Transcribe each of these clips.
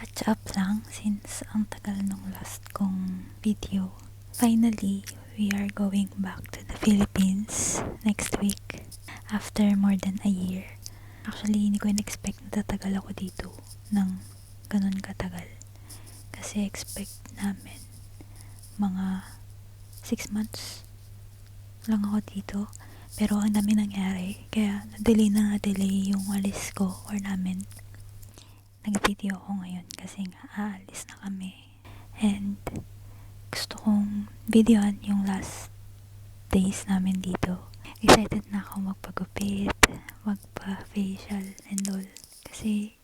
catch up lang since ang tagal nung last kong video. Finally, we are going back to the Philippines next week after more than a year. Actually, hindi ko in-expect na tatagal ako dito ng ganun katagal. Kasi expect namin mga 6 months lang ako dito. Pero ang dami nangyari. Kaya na-delay yung alis ko or namin. Nag-video ako ngayon kasi nga aalis na kami. And gusto kong videoan yung last days namin dito. Excited na ako magpagupit, magpa-facial and all. Kasi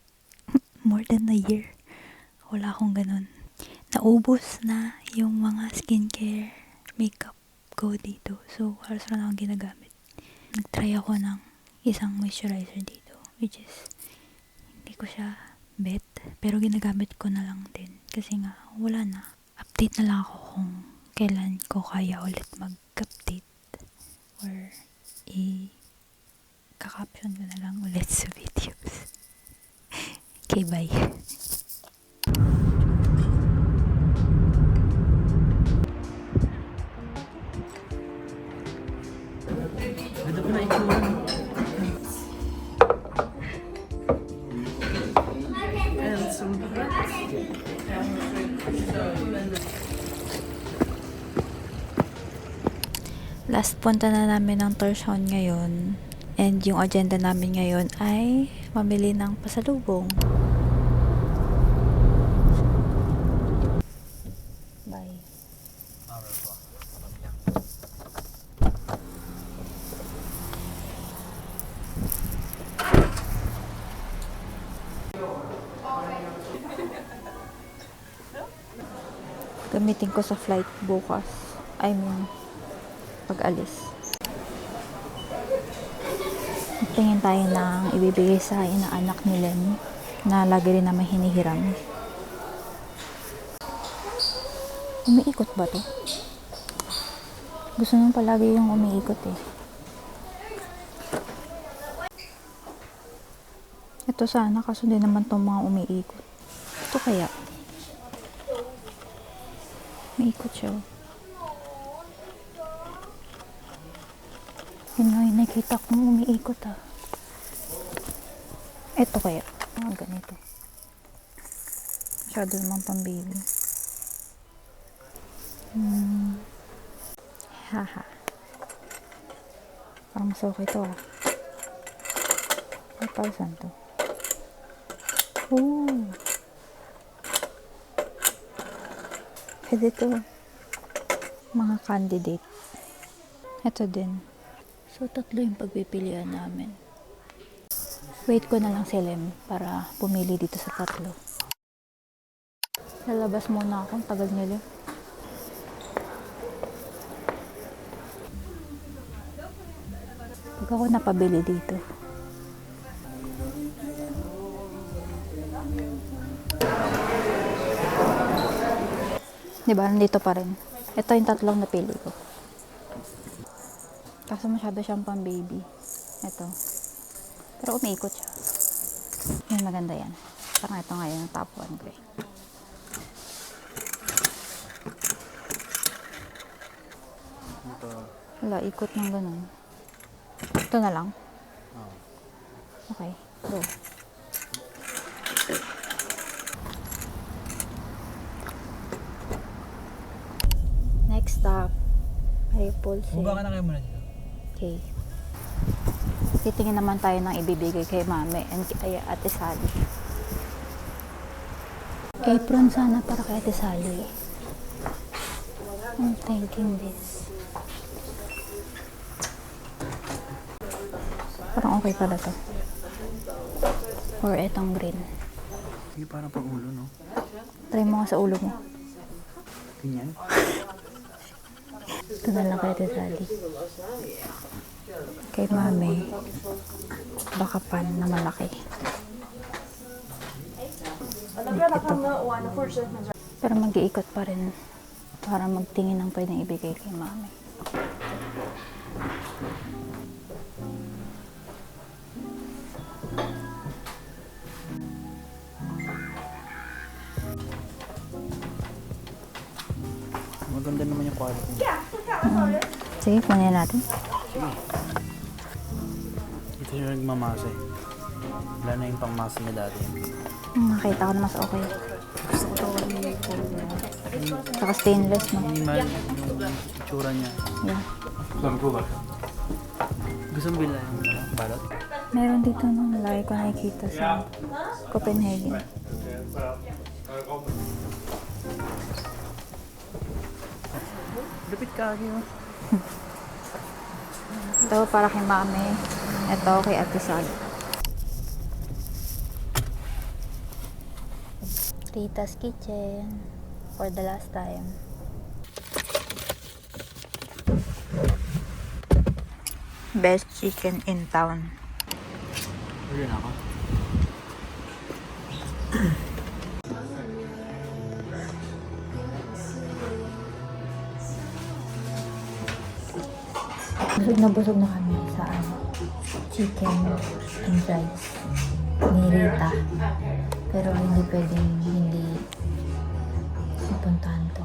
more than a year, wala akong ganun. Naubos na yung mga skincare, makeup ko dito. So, halos na akong ginagamit. Nag-try ako ng isang moisturizer dito, which is hindi ko siya bet, pero ginagamit ko na lang din. Kasi nga, wala na. Update na lang ako kung kailan ko kaya ulit mag-update. Or i-caption ko na lang ulit sa videos. Okay, bye. Ganda po na itsura. Last punta na namin ng Torsion ngayon. And yung agenda namin ngayon ay mamili ng pasalubong. Bye. Gamitin ko sa flight bukas. I mean, pag-alis. Tingin tayo ng ibibigay sa inaanak ni Lem na lagi rin naman hinihiram. Umiikot ba to? Gusto nung palagi yung umiikot eh. Ito sana kaso din naman tong mga umiikot. Ito kaya? Umiikot siya. Pinoy, nakita kong umiikot ah. Ito kaya. Ganito. Masyado naman pang baby. Haha. Parang mas okay to ah. 4,000 to. Ooh. Pwede to. Mga candidate. Ito din. So, 3 yung pagpipilian namin. Wait ko na lang si Lem para pumili dito sa 3. Lalabas muna ako. Tagal nila. Pag ako napabili dito. Diba? Nandito pa rin. Ito yung 3 napili ko. Kaso masyado siyang pang baby. Ito. Pero umiikot siya. Yan, maganda yan. Parang ito nga yung top 1 ko eh. Wala, ikot ng ganun. Ito na lang. Okay, go. Next stop. Repulse. Bumaba ka na kayo muna dito. Okay. Titingin naman tayo ng ibibigay kay Mami and kay Ate Sally. Apron sana para kay Ate Sally. I'm thinking this. Parang okay pala to. Or etong green. Sige, parang pang ulo, no? Try mo nga sa ulo mo. Ganyan. Ito na lang kay Ate Sally. Kay Mami, baka pan na malaki. Ito. Pero mag-iikot pa rin para magtingin ng pwedeng ibigay kay Mami. Maganda naman yung quality niya. Sige, kunin natin. Sige. Ito yung nagmamasa eh. Wala na yung pangmasa niya dati. Makita ko na mas okay. Gusto ko ito kasi Saka stainless, no? minimal yung itsura niya. Yeah. Gusto mo bila yung balot? Meron dito nung lagi ko nakikita sa Copenhagen. Lupit ka oh. Ito para kay mami. Ito kay Ate Sal. Rita's Kitchen. For the last time. Best chicken in town. Order na ako. Busog na kami sa chicken and rice ni Rita. Pero hindi pwedeng hindi mapuntahan to.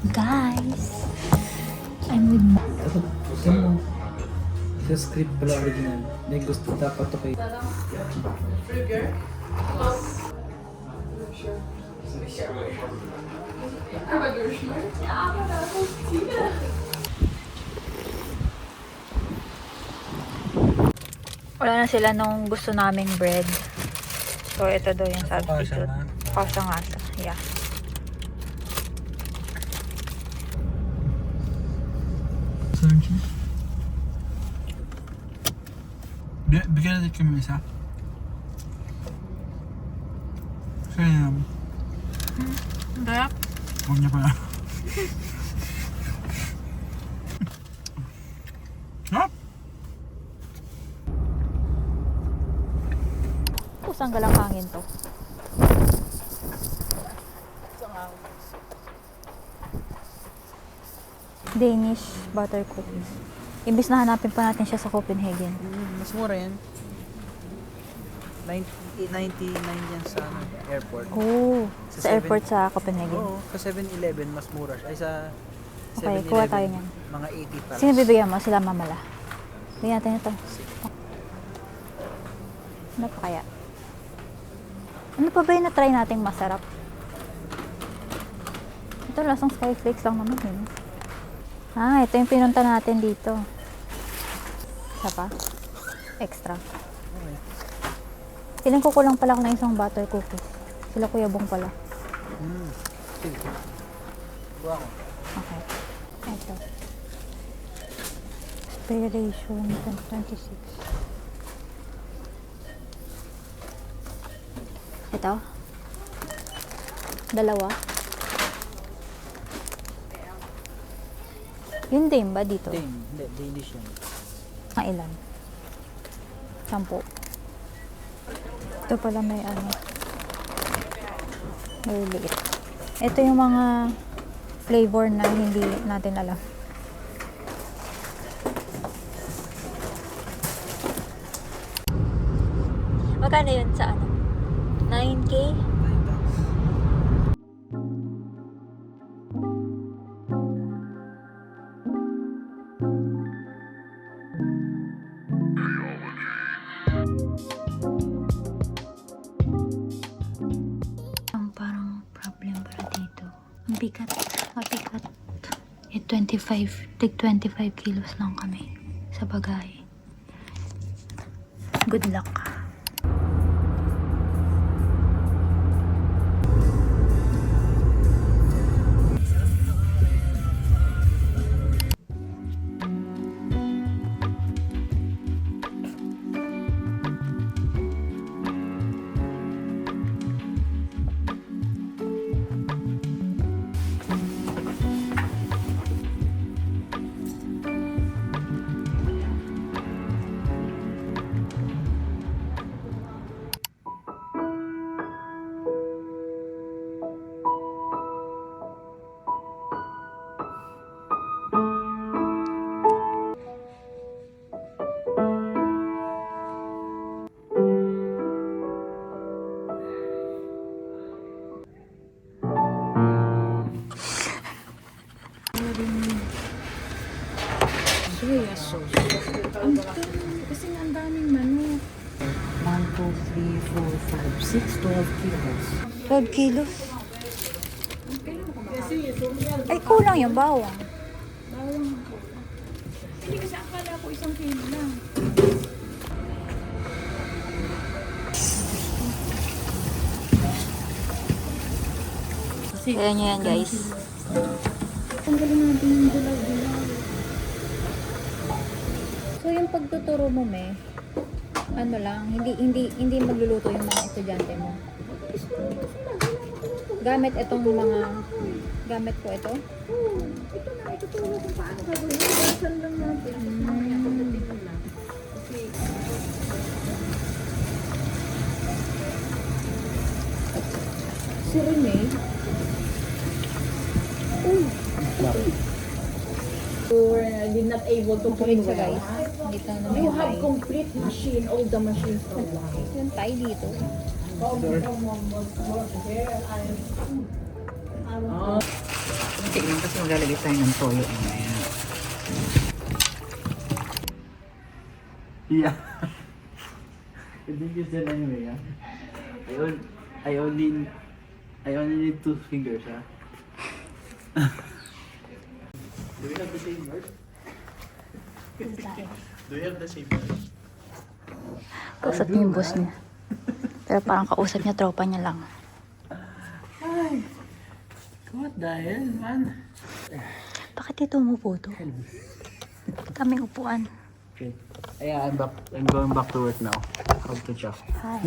Guys, I'm with Mom. Ito mo. Sa script pala original. May gusto dapat to kay... Wala na sila nung gusto naming bread. So, ito daw yung substitute. Kasha nga to. Yeah. Bigyan natin kami isa. Kaya naman. Hindi. Huwag niya pala. Hop! Kusang galang hangin to. Danish butter cookies. Imbis na hanapin pa natin siya sa Copenhagen. Mas mura yan. 99 yan sa airport. Oh, Sa sa airport sa Copenhagen. Oo, sa 7-Eleven mas mura siya. Ay sa Okay, 7-Eleven, kuha tayo niyan. mga 80 para. Sino bibigyan mo? Sila mamala. Bigyan natin ito. Ano pa kaya? Ano pa ba yung na-try nating masarap? Ito lasang skyflakes lang naman yun. Ah, ito yung pinunta natin dito. Isa pa? Extra. Okay. Piling ko kulang pala ako ng isang butter cookies. Sila Kuya Bong pala. Sige. Buha ko. Okay. Ito. Expiration 26. Ito. Dalawa. Yung dame ba dito? Hindi, Danish yan. Ang ilan? 10. Ito pala may ano. May liit. Ito yung mga flavor na hindi natin alam. Magkano yun sa ano? 9K? Ang parang problem para dito. Ang bigat. Mabigat. 25 kilos lang kami sa bagay. Good luck. 3, 4, 5, 6, 12 kilos. 12 kilos. Ay, kulang yung bawang. Hindi kasi akala ko 1 kilo lang. Kaya nyo yan, guys. Tanggalin natin yung dilaw-dilaw. So yung pagtuturo mo, me, ano lang, hindi magluluto yung mga estudyante mo. Gamit itong mga, gamit ko ito. Ito na, ituturo kung paano gagawin. Basan lang natin. Si Rene, you did not able to Makulit clean siya, well. guys. Dito na may You have tie. complete machine, all the machines are white. Yung tie dito. Tignan kasi maglalagay tayo ng toyo. Ayan. Yeah. I think it's done anyway, yeah. I only need 2 fingers, huh? Do we have the same word? Do we have the same word? Kausap niya yung boss niya. Pero parang kausap niya, tropa niya lang. Ay, what the hell, man? Bakit ito umupo to? Kaming upuan. Okay. Yeah, I'm going back to work now. Come to Chuck. Hi.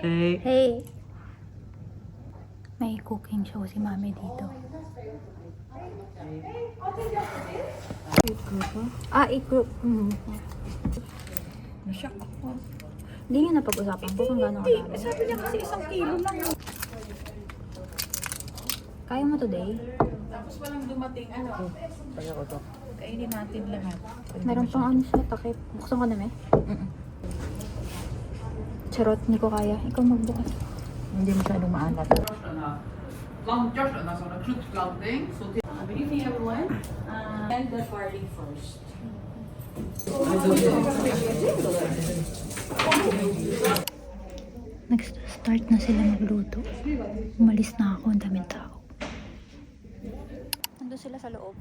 Hey. Hey! May cooking show si mami dito. Ah, i-group. Nasyak ako. Hindi nga napag-usapan ko kung gano'ng kadami. Sabi niya kasi 1 kilo lang. Kaya mo today? Tapos walang dumating, ano. Kaya ko to. Kainin natin lahat. Meron pang ano siya, takip. Buksan ko na, me? Charot, hindi ko kaya. Ikaw magbukas. Hindi masyadong maalat. Good evening, everyone. And the party first. Nag-start na sila magluto. Umalis na ako, ang daming tao. Nandun sila sa loob.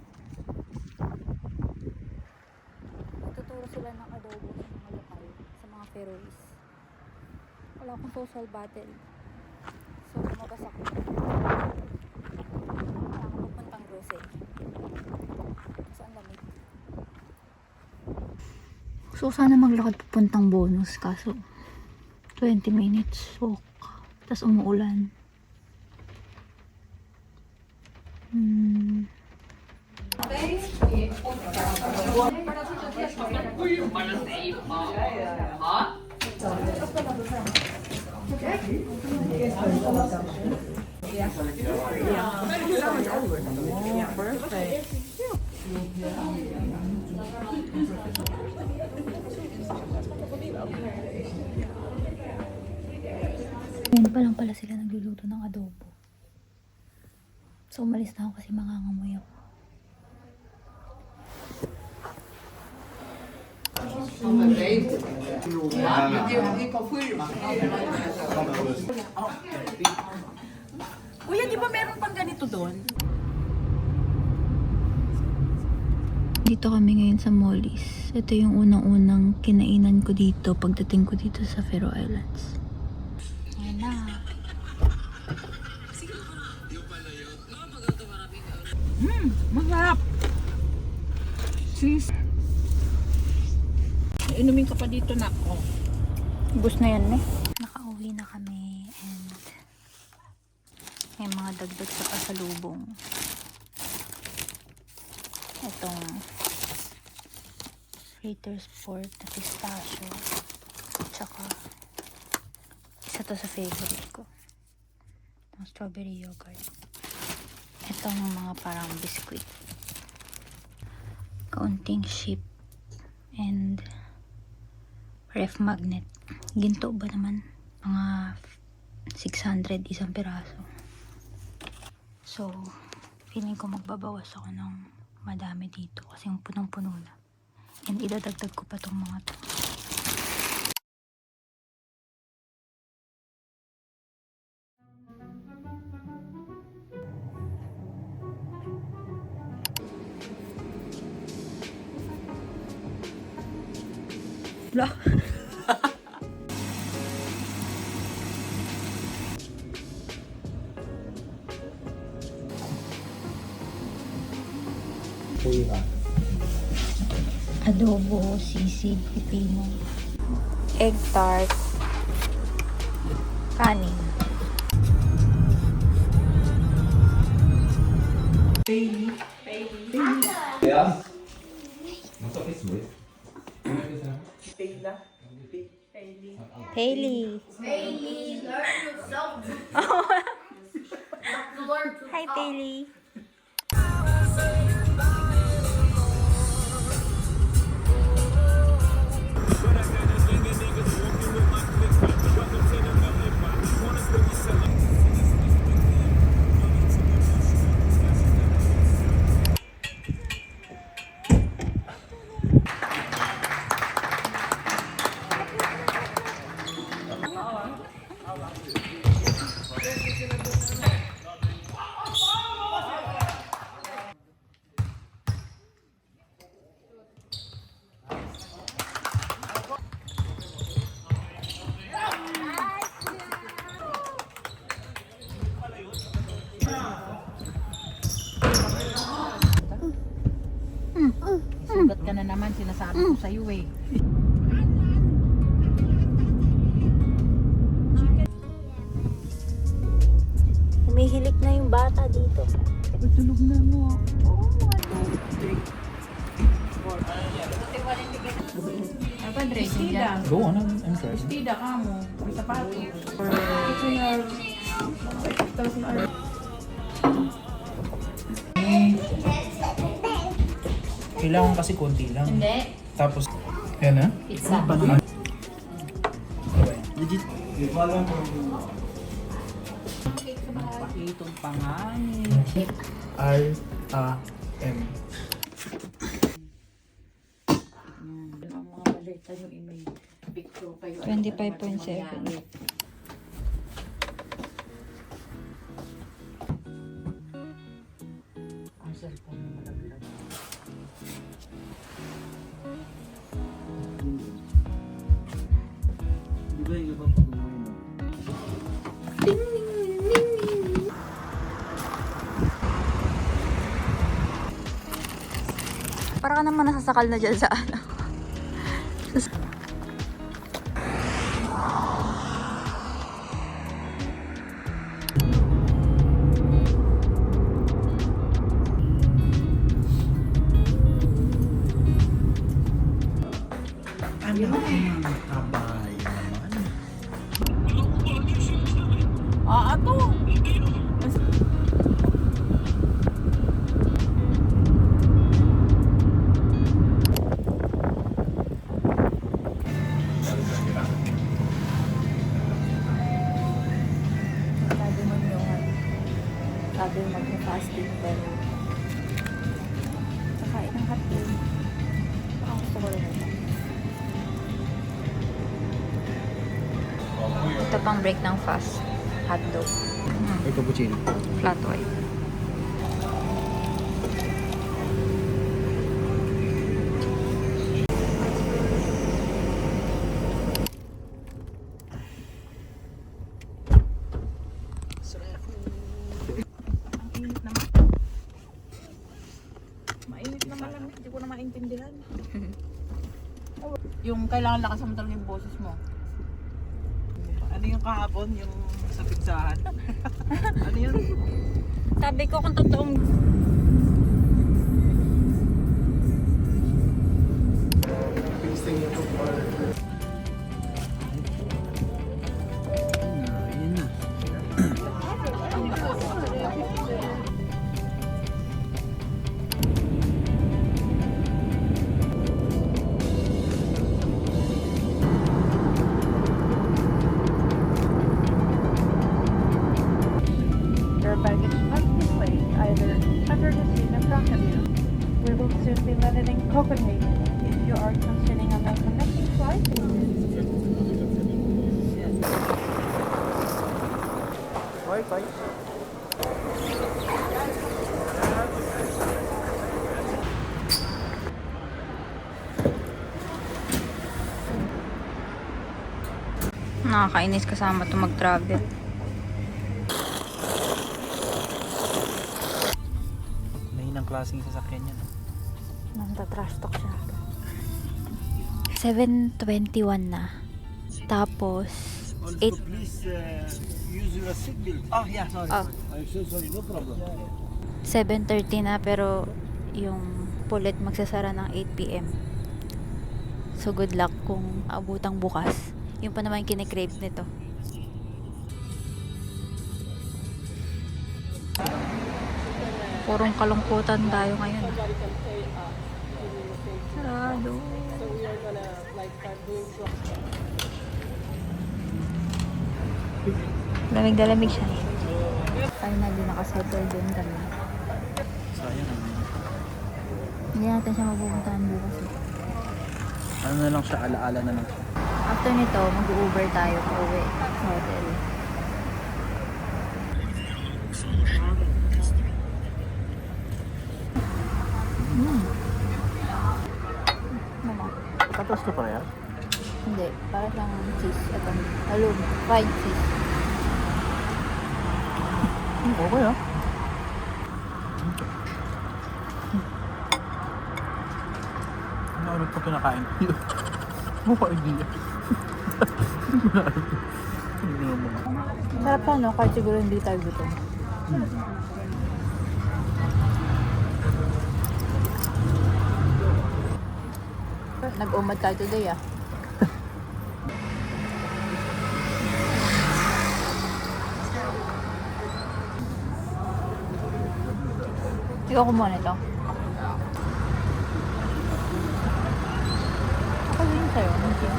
Nagtuturo sila ng adobo sa mga lokal, sa mga Feroes. Wala akong social battle. So, lumabas ako. Wala akong pupuntang grocery. Kasi ang lamig. So, sana maglakad pupuntang bonus. Kaso, 20 minutes walk. Tapos umuulan. Ngayon pa lang pala sila nagluluto ng adobo. So, umalis na ako kasi mangangamoy ako. Kuya, di ba meron pang ganito doon? Dito kami ngayon sa Molly's. Ito yung unang-unang kinainan ko dito pagdating ko dito sa Faroe Islands. Ayan na. Masarap! Sis. Inumin ka pa dito na ako. Bus na yan eh. Nakauwi na kami and may mga dagdag sa pasalubong. Itong Fritter Sport na pistachio. Tsaka isa to sa favorite ko. Itong strawberry yogurt. Itong mga parang biscuit. Kaunting sheep and ref magnet. Ginto ba naman? Mga 600 isang piraso. So, feeling ko magbabawas ako ng madami dito kasi yung punong-puno na. And idadagdag ko pa tong mga to. Wala. Adobo, sisig, pipino, egg tart, kanin. Hailey. Hi, Hailey. Sugat ka na naman, sinasabi ko sa'yo eh. Humihilik na yung bata dito. Tulog na mo. Go on, I'm trying. Tida ka mo. May sapato. Kailangan kasi konti lang. Hindi. Tapos, yan na. Pizza. Legit. Pakitong panganin. R-A-M. Ang mga balita yung email. Picture kayo. 25.7. Ang cellphone mo malaglag. Di ba yung ibang pag-uwi mo? Para ka naman nasasakal na dyan sa ano. Kabay naman. Ato! Sabi mo yung sabi mo mag-fasting pero kakain ng hotdog. Ang gusto ko rin ito. Ito pang break ng fast. Hotdog. Ay, cappuccino. Flat white. Mainit na malamig. Hindi ko na maintindihan. Yung kailangan lakasan mo talaga yung boses mo. Ano yung kahapon? Yung sa pizzahan? Ano yun? Sabi ko kung totoong Ayan na. Your baggage must be placed either under the seat in front of you. We will soon be landing in Copenhagen. You are considering about connecting flight? Wi-Fi. Nakakainis kasama to mag-travel. Mahinang klaseng sasakyan yan. Nanta-trash talk siya. 7:21 na. Tapos, 8. Please use your seatbelt. Oh, yeah, sorry. Oh. I'm so sorry, no problem. 7:30 na pero yung pulit magsasara ng 8 p.m. So good luck kung abutang bukas. Yung pa naman kinikrave nito. Purong kalungkutan tayo ngayon. Sarado. Lamig na lamig siya. Finally nakasettle din kami. Sayang. Hindi natin siya mapupuntahan bukas. Ano na lang siya, alaala na lang siya. After nito, mag-Uber tayo pa uwi sa hotel. Mama. Tapos na pala yan? Hindi, para siyang cheese. Ito, halum, fried cheese. Okay ah. Ano pa kinakain ko? Mukha idea. Sarap pa, no? Kahit siguro hindi tayo gutom. Nag-umad tayo today, ah. Ikaw kumuha nito. Ako din sa'yo. Thank you.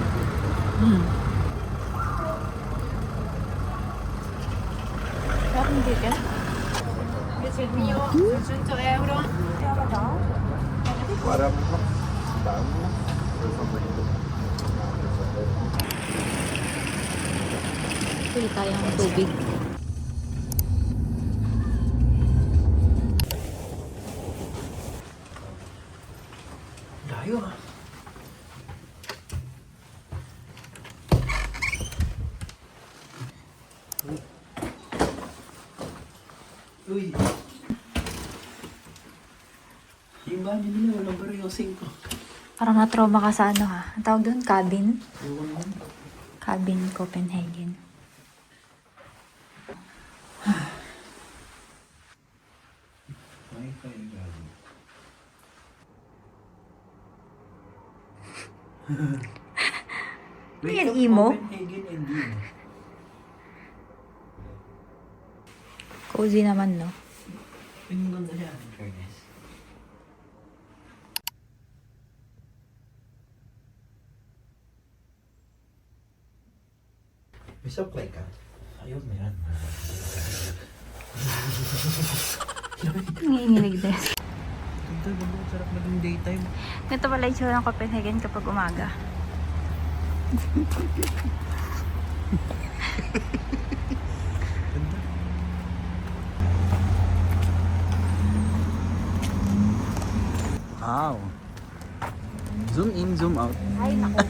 Sarap ng chicken. Pili tayong tubig. Layo ah. Uy. Yung bahay nila, walang baro yung 5. Parang na-trauma ka sa ano, ha? Ang tawag doon? Cabin? Ewan mo. Cabin Copenhagen. Wi-Fi gabi. Yan, emo? Copenhagen and Dean. Cozy naman, no? Yung ganda siya, in fairness. May supply ka? Ayun, meron. Nanginginig din. Ganda, ganda. Sarap maging daytime. Ito pala yung tsura ng Copenhagen kapag umaga. Ganda. Wow. Zoom in, zoom out. Ay, naku.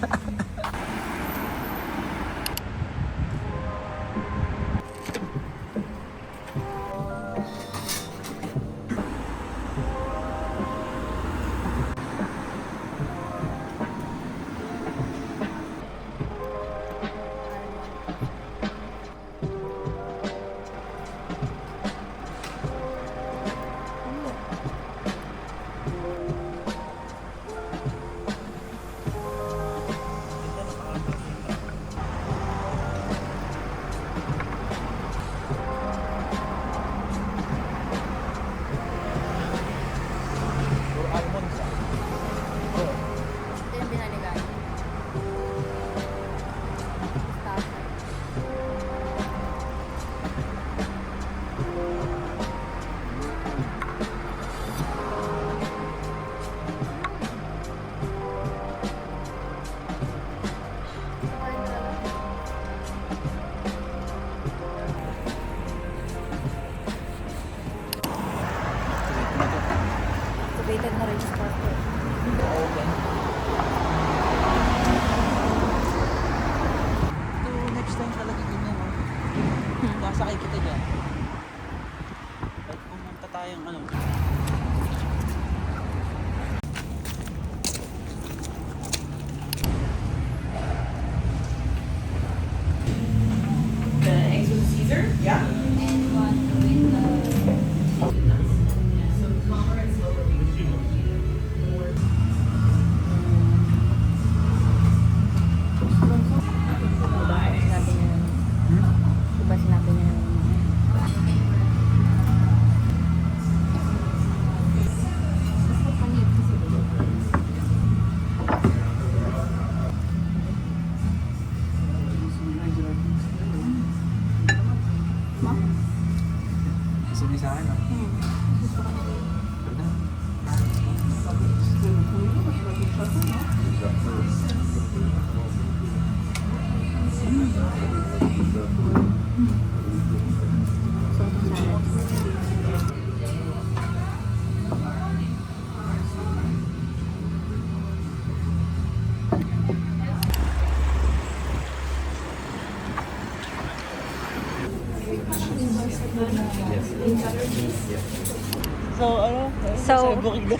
So, ano? So- Booking na.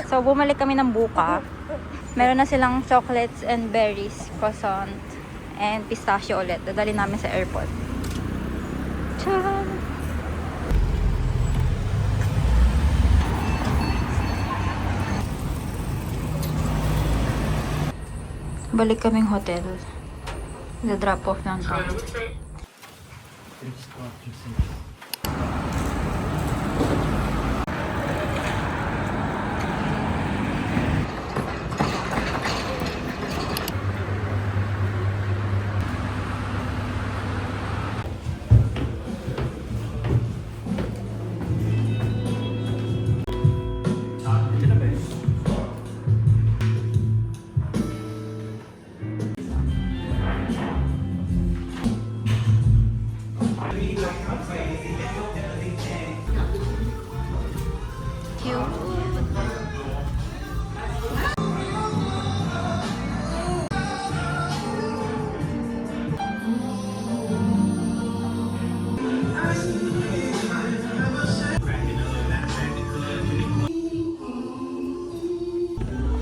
So, bumalik kami ng buka. Meron na silang chocolates and berries, croissant, and pistachio ulit. Dadali namin sa airport. Tchau! Balik kaming hotel. Nag-drop off lang kami.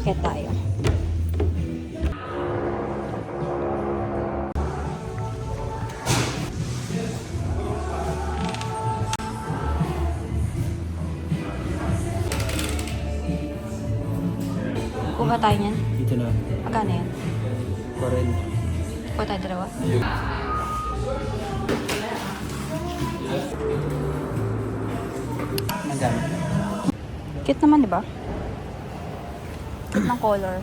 Kaya tayo. Kuha tayo niyan. Dito na. Magkano yan? 40. Kuha tayo dalawa? Magkano? Cute naman, di ba? Cute ng color.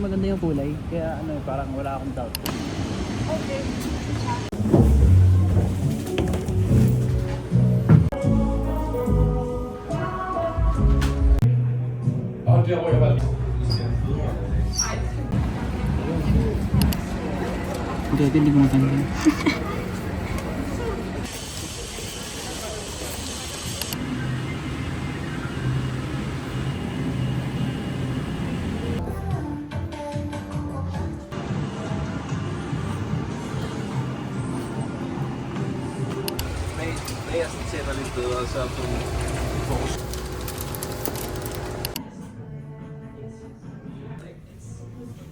Maganda yung kulay. Kaya ano, parang wala akong doubt. Hindi ko matanda.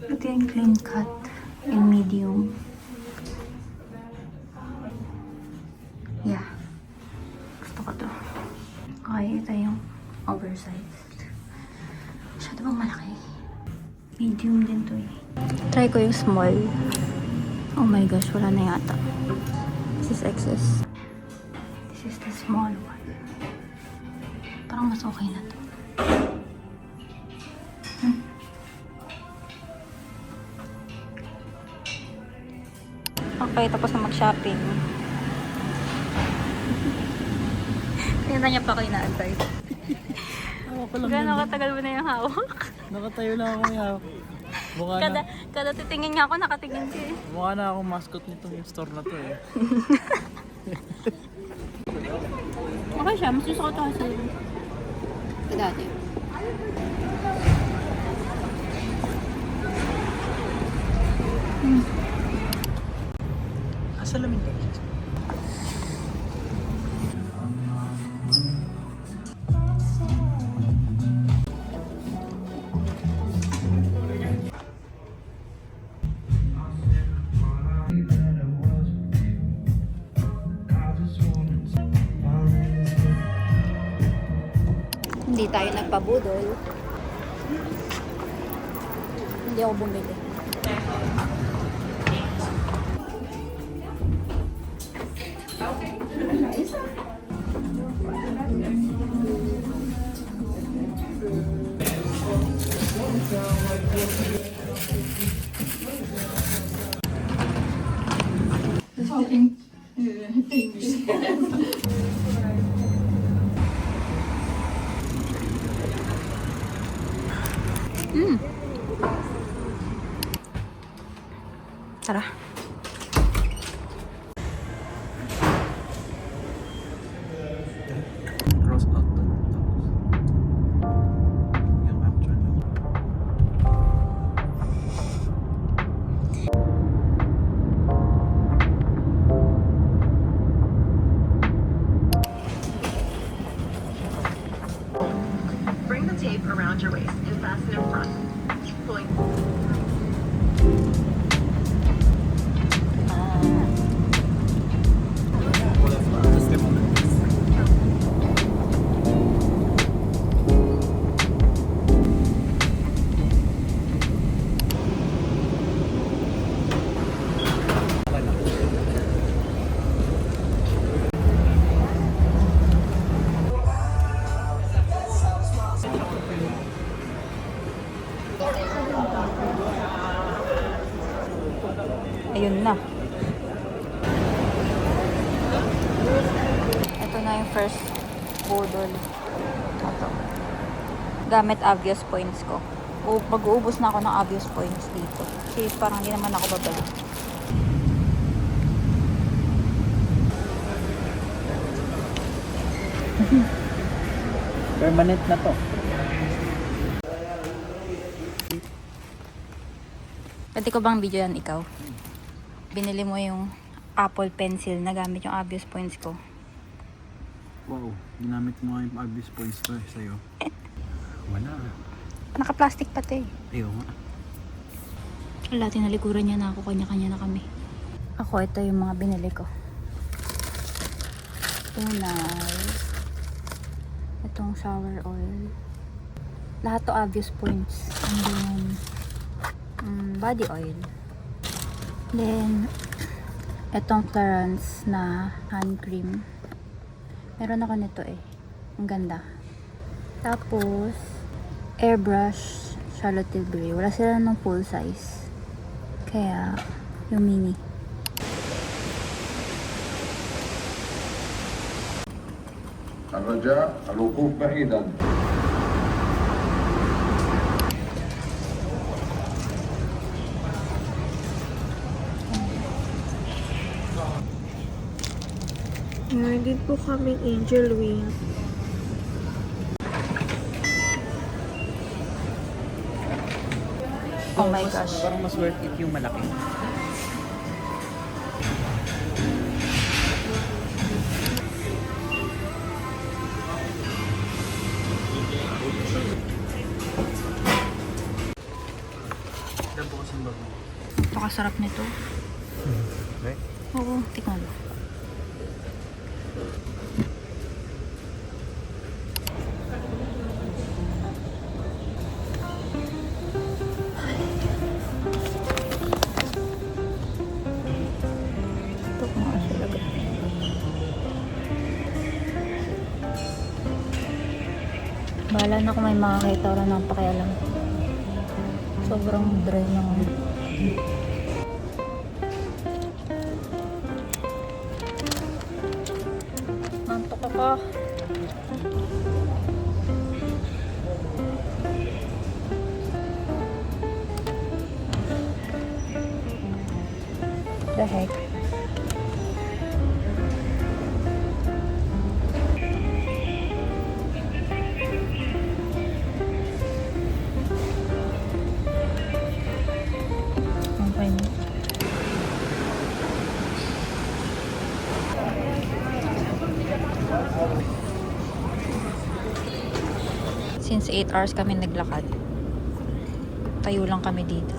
Ito yung clean cut in medium. Yeah. Gusto ko to. Okay, ito yung oversized. Masyado bang malaki? Medium din to eh. Try ko yung small. Oh my gosh, wala na yata. This is excess. This is the small one. Parang mas okay na to. Okay, tapos na mag-shopping. Kaya na niya pa kayo na-advise. Gano'n katagal mo na yung hawak? Nakatayo na ako ngayon. Mukha na, Kada titingin nga ako, nakatingin ka eh. mukha na akong mascot nitong store na to eh. Okay siya, mas gusto ko ito kasi dati. Salamin ka. Hindi tayo nagpabudol. Hindi ako bumili. Tara. Cross out to. Yung actual yung Ayun na. Ito na yung first budol. Ito. Gamit obvious points ko. Mag-uubos na ako ng obvious points dito. Kasi parang hindi naman ako babalik. Permanent na to. Pwede ko bang video yan ikaw? Binili mo yung Apple Pencil na gamit yung obvious points ko. Wow, ginamit mo nga yung obvious points ko sa'yo. Wala. Naka-plastic pati. Ayaw nga. Wala, tinalikuran niya na ako. Kanya-kanya na kami. Ako, ito yung mga binili ko. Tunay. Itong shower oil. Lahat to obvious points. And then, body oil. Then, itong Clarins na hand cream. Meron ako nito eh. Ang ganda. Tapos, airbrush Charlotte Tilbury. Wala sila ng full size. Kaya, yung mini. الرجاء الوقوف بعيدا. Meron din po kaming angel wing. Oh my gosh. Parang mas worth it yung malaki. Napakasarap nito. Okay. Oo, tikman mo. Ito kung ano siya lagay. Bahala na kung may makakita o ng pakialam. Sobrang dry ng nantok ako. The heck? Okay. Since 8 hours kami naglakad, tayo lang kami dito.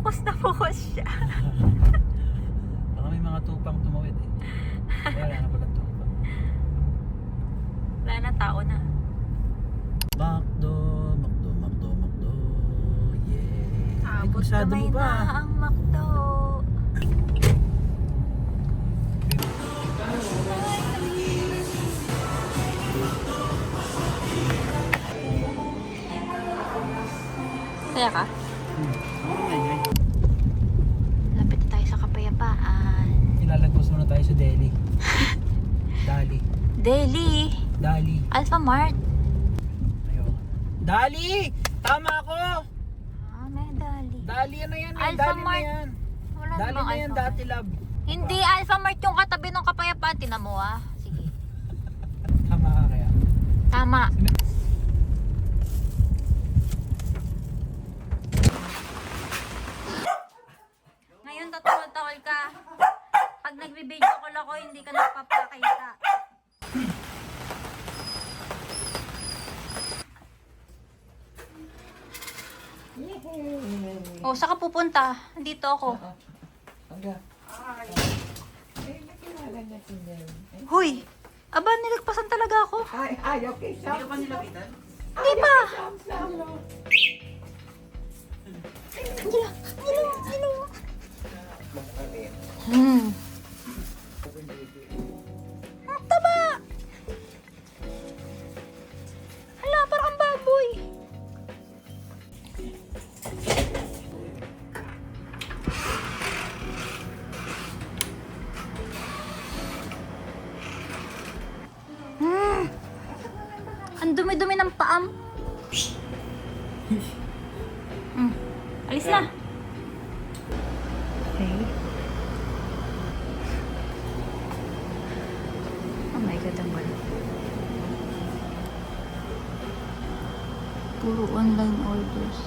Bukos na bukos siya. Baka may mga tupang tumawid eh. Wala na pala tupang. Wala na, tao na. Makdo, Makdo, Makdo, Makdo. Yeah. Ay, Abot kusado kamay mo na pa. ang McDo. Saya ka? Lapit na tayo sa Kapayapaan. Ilalagpas muna tayo sa Delhi. Dali. Daily. Dali. Alpha Mart. Ayun. Dali! Tama ako! Ah, may Dali. Dali ano yan eh. Alpha Dali na Mart. yan. Wala Dali namang na yan, Alpha Mart. dati love. Hindi, Alpha Mart yung katabi ng Kapayapaan. Tinan mo ah. Sige. Tama ka kaya. Tama. Ngayon tatawal-tawal ka. Pag nagbe-video call ako, hindi ka nagpapakita. Oh, saan ka pupunta? Dito ako. Hoy! Aba, nilagpasan talaga ako. Hindi ka pa nilapitan? Hindi pa! Ang taba! Hala, parang ang baboy. Ang dumi-dumi ng paam. Alis na. Okay. Oh my God, ang wala. Puro online orders.